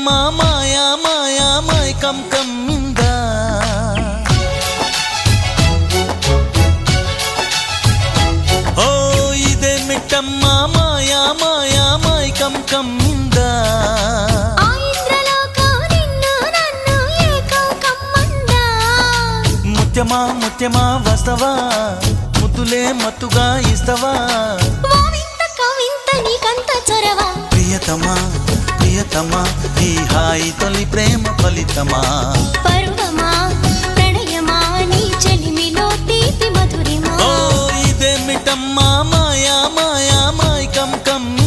మిట్టమ్మ మాయా మాయా మైకం కమ్మిందా ఓ ఇదే మిట్టమ్మ మాయా మాయా మైకం కమ్మిందా ముత్యమా ముత్యమా వస్తవా ముద్దులే మత్తుగా ఇస్తవా ప్రియతమా ప్రియతమా ఈ హాయి తొలి ప్రేమ ఫలితమా పరువమా ప్రణయమా నీ చెలిమిలో తీపి మధురిమా ఓ ఇదే మిట్టమ్మ మాయా మాయా మైకం కమ్మిందా